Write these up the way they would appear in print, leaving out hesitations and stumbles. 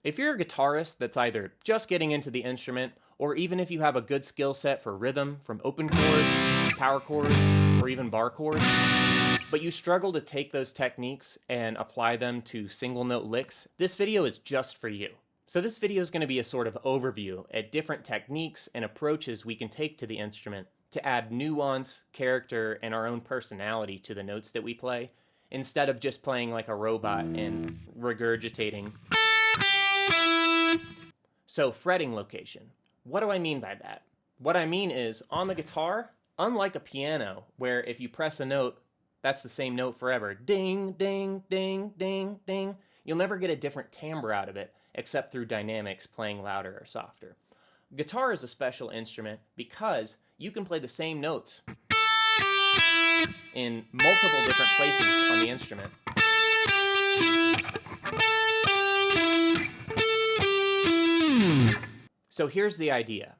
If you're a guitarist that's either just getting into the instrument, or even if you have a good skill set for rhythm from open chords, power chords, or even bar chords, but you struggle to take those techniques and apply them to single note licks, this video is just for you. So this video is going to be a sort of overview at different techniques and approaches we can take to the instrument to add nuance, character, and our own personality to the notes that we play, instead of just playing like a robot and regurgitating. So fretting location. What do I mean by that? What I mean is, on the guitar, unlike a piano, where if you press a note, that's the same note forever. Ding, ding, ding, ding, ding. You'll never get a different timbre out of it, except through dynamics playing louder or softer. Guitar is a special instrument because you can play the same notes in multiple different places on the instrument. So here's the idea.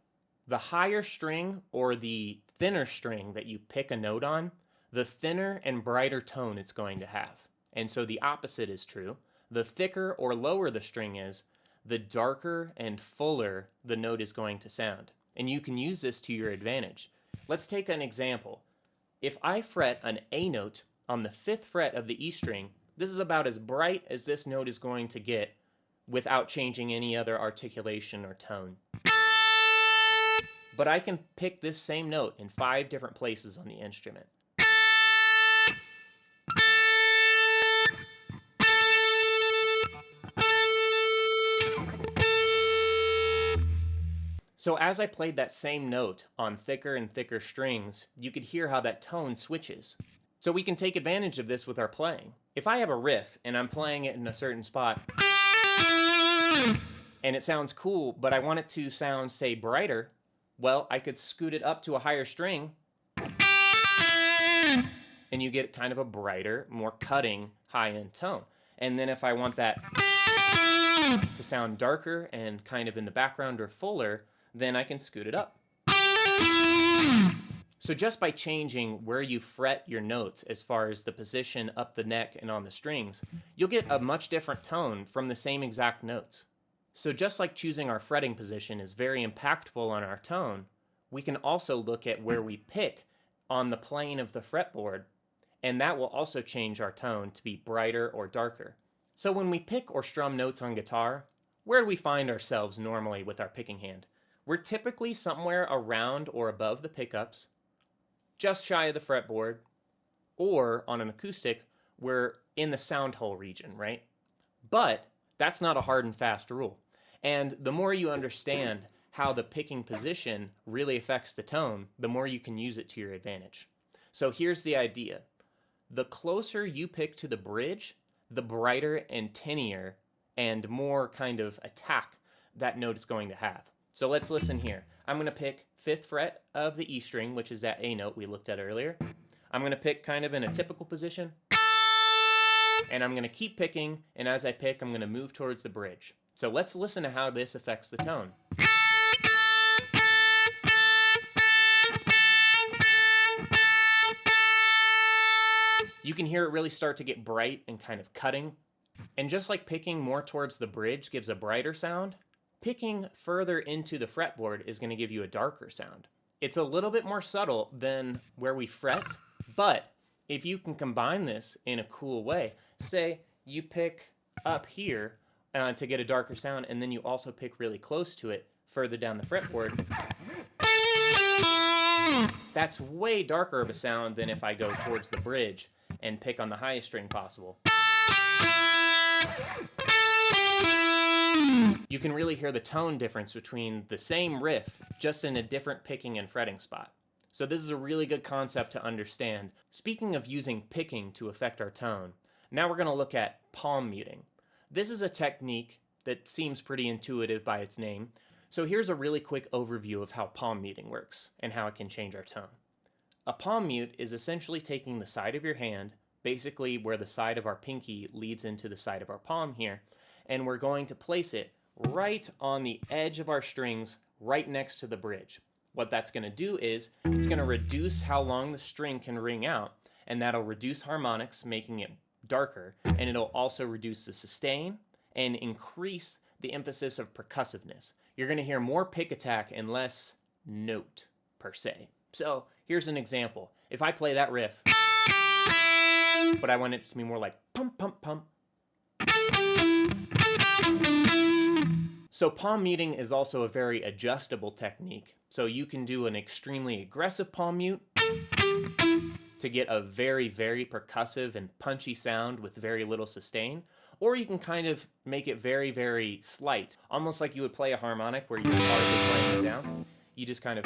The higher string or the thinner string that you pick a note on, the thinner and brighter tone it's going to have. And so the opposite is true. The thicker or lower the string is, the darker and fuller the note is going to sound. And you can use this to your advantage. Let's take an example. If I fret an A note on the 5th fret of the E string, this is about as bright as this note is going to get without changing any other articulation or tone. But I can pick this same note in 5 different places on the instrument. So as I played that same note on thicker and thicker strings, you could hear how that tone switches. So we can take advantage of this with our playing. If I have a riff and I'm playing it in a certain spot, and it sounds cool, but I want it to sound, say, brighter, well, I could scoot it up to a higher string, and you get kind of a brighter, more cutting, high-end tone. And then if I want that to sound darker and kind of in the background or fuller, then I can scoot it up. So just by changing where you fret your notes as far as the position up the neck and on the strings, you'll get a much different tone from the same exact notes. So just like choosing our fretting position is very impactful on our tone, we can also look at where we pick on the plane of the fretboard, and that will also change our tone to be brighter or darker. So when we pick or strum notes on guitar, where do we find ourselves normally with our picking hand? We're typically somewhere around or above the pickups, just shy of the fretboard, or on an acoustic, we're in the sound hole region, right? But that's not a hard and fast rule. And the more you understand how the picking position really affects the tone, the more you can use it to your advantage. So here's the idea. The closer you pick to the bridge, the brighter and tinnier and more kind of attack that note is going to have. So let's listen here. I'm going to pick 5th fret of the E string, which is that A note we looked at earlier. I'm going to pick kind of in a typical position. And I'm going to keep picking, and as I pick, I'm going to move towards the bridge. So let's listen to how this affects the tone. You can hear it really start to get bright and kind of cutting. And just like picking more towards the bridge gives a brighter sound, picking further into the fretboard is going to give you a darker sound. It's a little bit more subtle than where we fret, but if you can combine this in a cool way, say you pick up here to get a darker sound, and then you also pick really close to it further down the fretboard, that's way darker of a sound than if I go towards the bridge and pick on the highest string possible. You can really hear the tone difference between the same riff, just in a different picking and fretting spot. So this is a really good concept to understand. Speaking of using picking to affect our tone, now we're going to look at palm muting. This is a technique that seems pretty intuitive by its name. So here's a really quick overview of how palm muting works and how it can change our tone. A palm mute is essentially taking the side of your hand, basically where the side of our pinky leads into the side of our palm here, and we're going to place it right on the edge of our strings, right next to the bridge. What that's going to do is it's going to reduce how long the string can ring out, and that'll reduce harmonics, making it darker, and it'll also reduce the sustain and increase the emphasis of percussiveness. You're going to hear more pick attack and less note, per se. So here's an example. If I play that riff, but I want it to be more like pump, pump, pump. So palm muting is also a very adjustable technique. So you can do an extremely aggressive palm mute to get a very, very percussive and punchy sound with very little sustain. Or you can kind of make it very, very slight, almost like you would play a harmonic where you're hardly playing it down. You just kind of,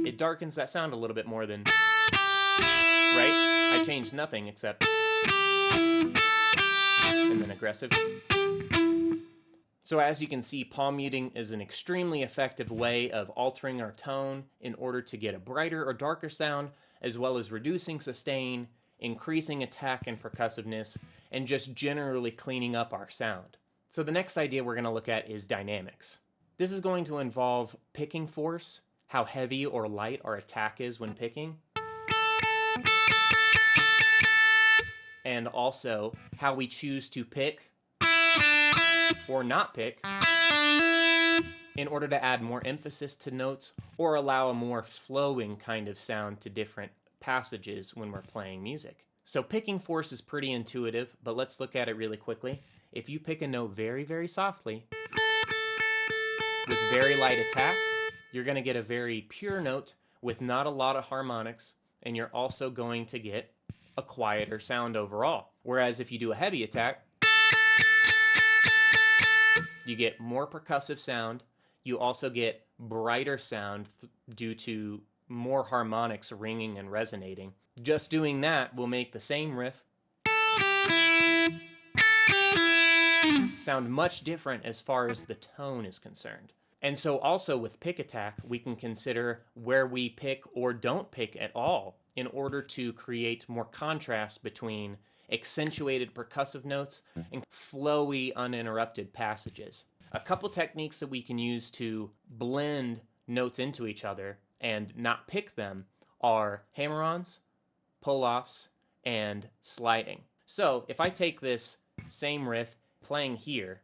it darkens that sound a little bit more than, right? I changed nothing except, and then aggressive. So as you can see, palm muting is an extremely effective way of altering our tone in order to get a brighter or darker sound, as well as reducing sustain, increasing attack and percussiveness, and just generally cleaning up our sound. So the next idea we're going to look at is dynamics. This is going to involve picking force, how heavy or light our attack is when picking, and also how we choose to pick or not pick in order to add more emphasis to notes or allow a more flowing kind of sound to different passages when we're playing music. So picking force is pretty intuitive, but let's look at it really quickly. If you pick a note very, very softly with very light attack, you're going to get a very pure note with not a lot of harmonics, and you're also going to get a quieter sound overall. Whereas if you do a heavy attack, you get more percussive sound. You also get brighter sound due to more harmonics ringing and resonating. Just doing that will make the same riff sound much different as far as the tone is concerned. And so also with pick attack, we can consider where we pick or don't pick at all in order to create more contrast between accentuated percussive notes and flowy, uninterrupted passages. A couple techniques that we can use to blend notes into each other and not pick them are hammer-ons, pull-offs, and sliding. So if I take this same riff playing here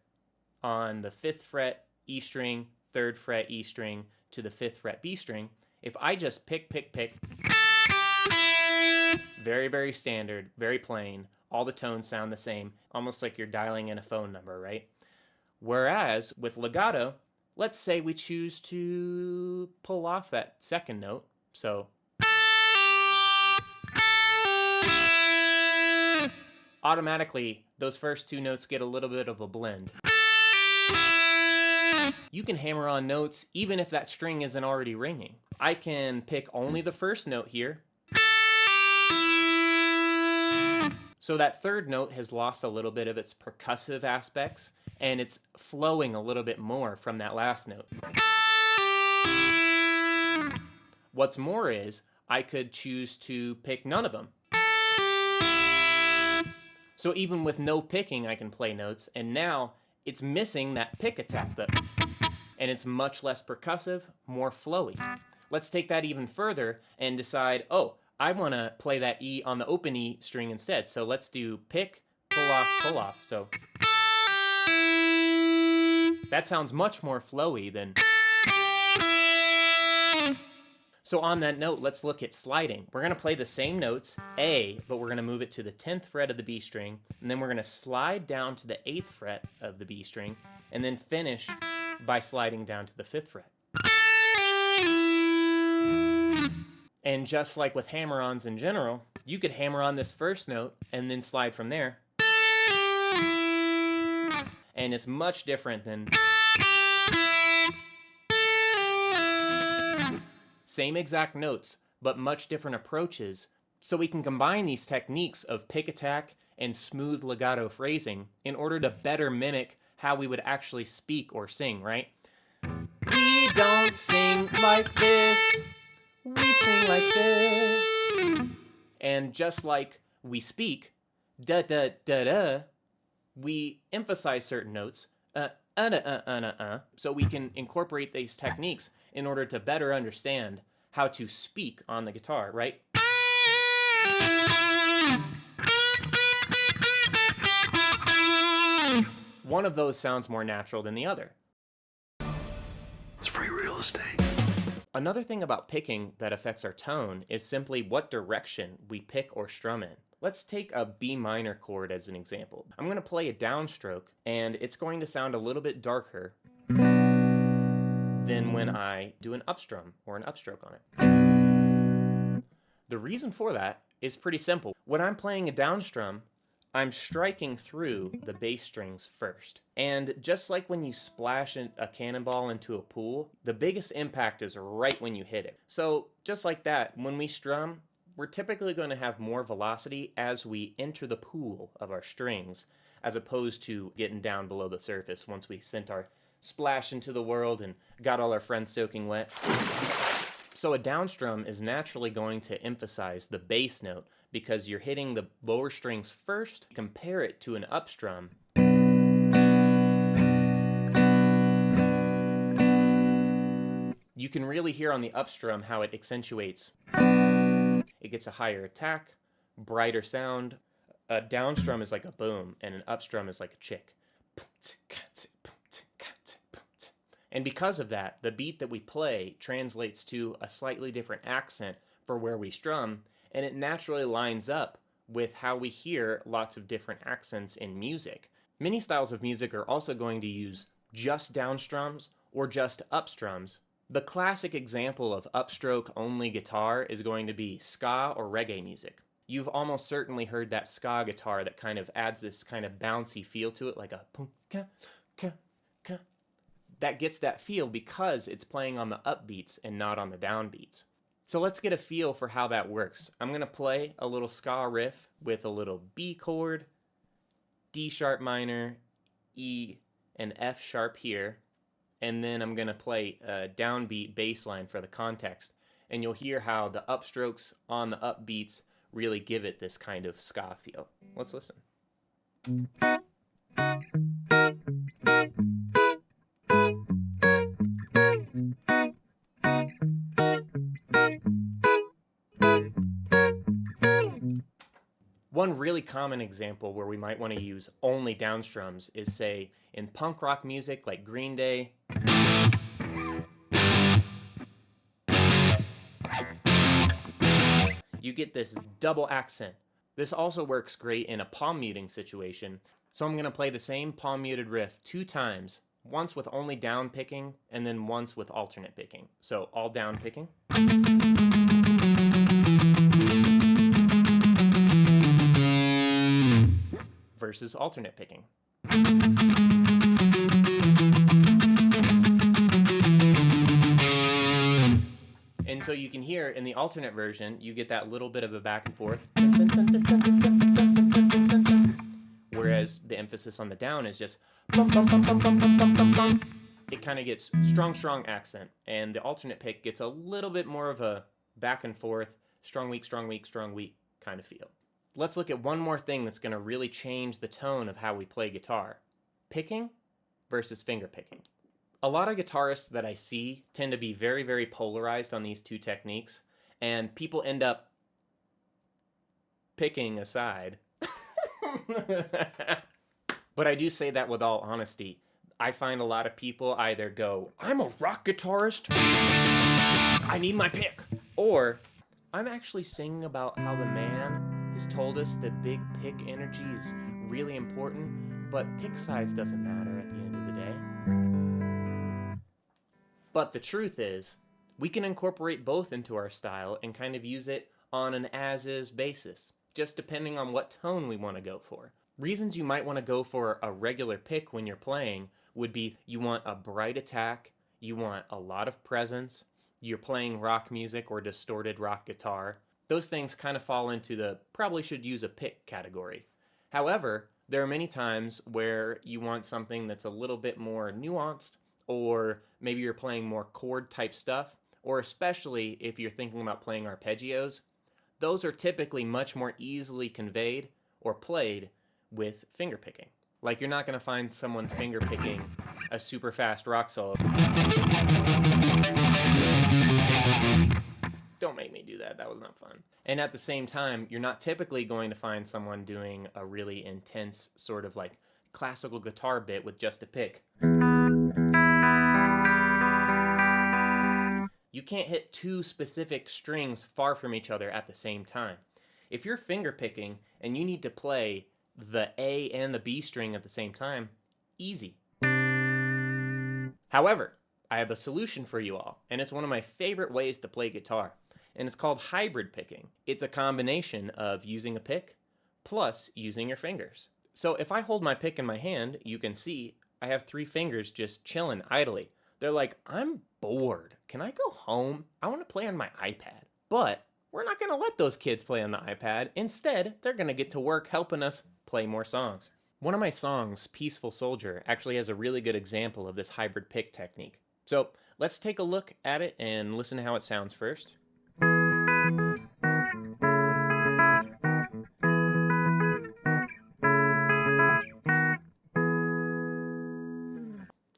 on the 5th fret E string, 3rd fret E string to the 5th fret B string, if I just pick, very, very standard, very plain, all the tones sound the same, almost like you're dialing in a phone number, right? Whereas with legato, let's say we choose to pull off that second note. So automatically, those first two notes get a little bit of a blend. You can hammer on notes even if that string isn't already ringing. I can pick only the first note here. So that third note has lost a little bit of its percussive aspects, and it's flowing a little bit more from that last note. What's more is, I could choose to pick none of them. So even with no picking, I can play notes, and now it's missing that pick attack, and it's much less percussive, more flowy. Let's take that even further and decide, oh, I want to play that E on the open E string instead. So let's do pick, pull off. So that sounds much more flowy than. So on that note, let's look at sliding. We're going to play the same notes, A, but we're going to move it to the 10th fret of the B string, and then we're going to slide down to the 8th fret of the B string, and then finish by sliding down to the 5th fret. And just like with hammer-ons in general, you could hammer on this first note and then slide from there. And it's much different than. Same exact notes, but much different approaches. So we can combine these techniques of pick attack and smooth legato phrasing in order to better mimic how we would actually speak or sing, right? We don't sing like this. We sing like this. And just like we speak, da da da da, we emphasize certain notes, so we can incorporate these techniques in order to better understand how to speak on the guitar, right? one of those sounds more natural than the other. It's free real estate. Another thing about picking that affects our tone is simply what direction we pick or strum in. Let's take a B minor chord as an example. I'm going to play a downstroke, and it's going to sound a little bit darker than when I do an upstrum or an upstroke on it. The reason for that is pretty simple. When I'm playing a downstrum, I'm striking through the bass strings first. And just like when you splash a cannonball into a pool, the biggest impact is right when you hit it. So just like that, when we strum, we're typically going to have more velocity as we enter the pool of our strings, as opposed to getting down below the surface once we sent our splash into the world and got all our friends soaking wet. So a downstrum is naturally going to emphasize the bass note because you're hitting the lower strings first. Compare it to an upstrum. You can really hear on the upstrum how it accentuates. It gets a higher attack, brighter sound. A downstrum is like a boom, and an upstrum is like a chick. And because of that, the beat that we play translates to a slightly different accent for where we strum, and it naturally lines up with how we hear lots of different accents in music. Many styles of music are also going to use just downstrums or just upstrums. The classic example of upstroke only guitar is going to be ska or reggae music. You've almost certainly heard that ska guitar that kind of adds this kind of bouncy feel to it, like a boom, ka, ka, ka. That gets that feel because it's playing on the upbeats and not on the downbeats. So let's get a feel for how that works. I'm going to play a little ska riff with a little B chord, D sharp minor, E, and F sharp here. And then I'm going to play a downbeat bass line for the context. And you'll hear how the upstrokes on the upbeats really give it this kind of ska feel. Let's listen. One really common example where we might want to use only downstrums is, say, in punk rock music like Green Day. You get this double accent. This also works great in a palm muting situation. So I'm going to play the same palm muted riff 2 times, once with only down picking and then once with alternate picking. So all down picking. Versus alternate picking. And so you can hear in the alternate version, you get that little bit of a back and forth. Whereas the emphasis on the down is just bum, bum, bum, bum, bum, bum, bum, bum, bum. It kind of gets strong accent. And the alternate pick gets a little bit more of a back and forth, strong, weak kind of feel. Let's look at one more thing that's going to really change the tone of how we play guitar. Picking versus finger picking. A lot of guitarists that I see tend to be very, very polarized on these 2 techniques, and people end up picking a side. But I do say that with all honesty. I find a lot of people either go, I'm a rock guitarist, I need my pick, or I'm actually singing about how the man has told us that big pick energy is really important, but pick size doesn't matter at the end of the day. But the truth is, we can incorporate both into our style and kind of use it on an as-is basis, just depending on what tone we want to go for. Reasons you might want to go for a regular pick when you're playing would be you want a bright attack, you want a lot of presence, you're playing rock music or distorted rock guitar. Those things kind of fall into the probably should use a pick category. However, there are many times where you want something that's a little bit more nuanced, or maybe you're playing more chord type stuff, or especially if you're thinking about playing arpeggios. Those are typically much more easily conveyed or played with finger picking. Like you're not going to find someone finger picking a super fast rock solo. Don't make me do that. That was not fun. And at the same time, you're not typically going to find someone doing a really intense sort of like classical guitar bit with just a pick. You can't hit two specific strings far from each other at the same time. If you're finger picking and you need to play the A and the B string at the same time, easy. However, I have a solution for you all, and it's one of my favorite ways to play guitar, and it's called hybrid picking. It's a combination of using a pick plus using your fingers. So if I hold my pick in my hand, you can see I have 3 fingers just chilling idly. They're like, I'm bored. Can I go home? I want to play on my iPad. But we're not going to let those kids play on the iPad. Instead, they're going to get to work helping us play more songs. One of my songs, Peaceful Soldier, actually has a really good example of this hybrid pick technique. So let's take a look at it and listen to how it sounds first.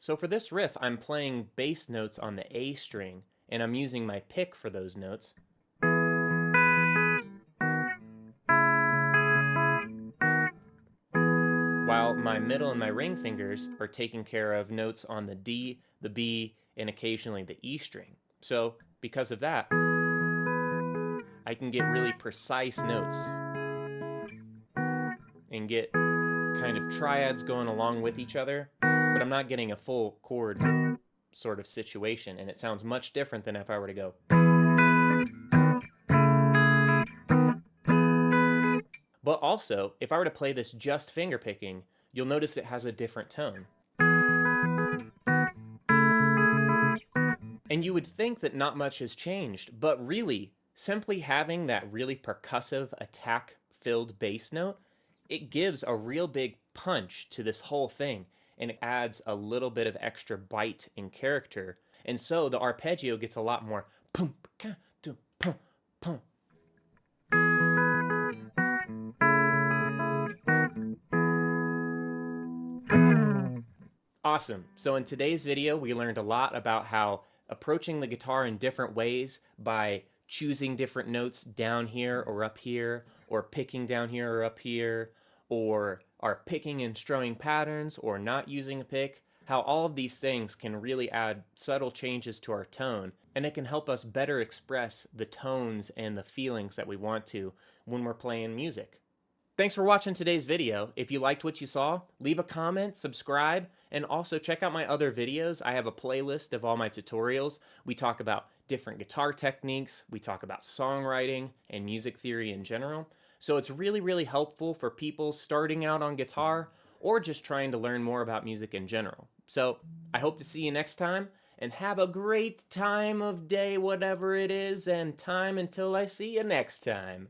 So for this riff, I'm playing bass notes on the A string, and I'm using my pick for those notes. While my middle and my ring fingers are taking care of notes on the D, the B, and occasionally the E string. So because of that, I can get really precise notes and get kind of triads going along with each other, but I'm not getting a full chord sort of situation, and it sounds much different than if I were to go. But also, if I were to play this just finger picking, you'll notice it has a different tone. And you would think that not much has changed, but really, simply having that really percussive, attack-filled bass note, it gives a real big punch to this whole thing, and it adds a little bit of extra bite and character. And so the arpeggio gets a lot more pum, ka, dum, pum, pum. Awesome. So in today's video, we learned a lot about how approaching the guitar in different ways by choosing different notes down here or up here, or picking down here or up here, or our picking and strumming patterns, or not using a pick, how all of these things can really add subtle changes to our tone, and it can help us better express the tones and the feelings that we want to when we're playing music. Thanks for watching today's video. If you liked what you saw, leave a comment, subscribe, and also check out my other videos. I have a playlist of all my tutorials. We talk about different guitar techniques, we talk about songwriting and music theory in general. So it's really, really helpful for people starting out on guitar or just trying to learn more about music in general. So I hope to see you next time, and have a great time of day, whatever it is, and time until I see you next time.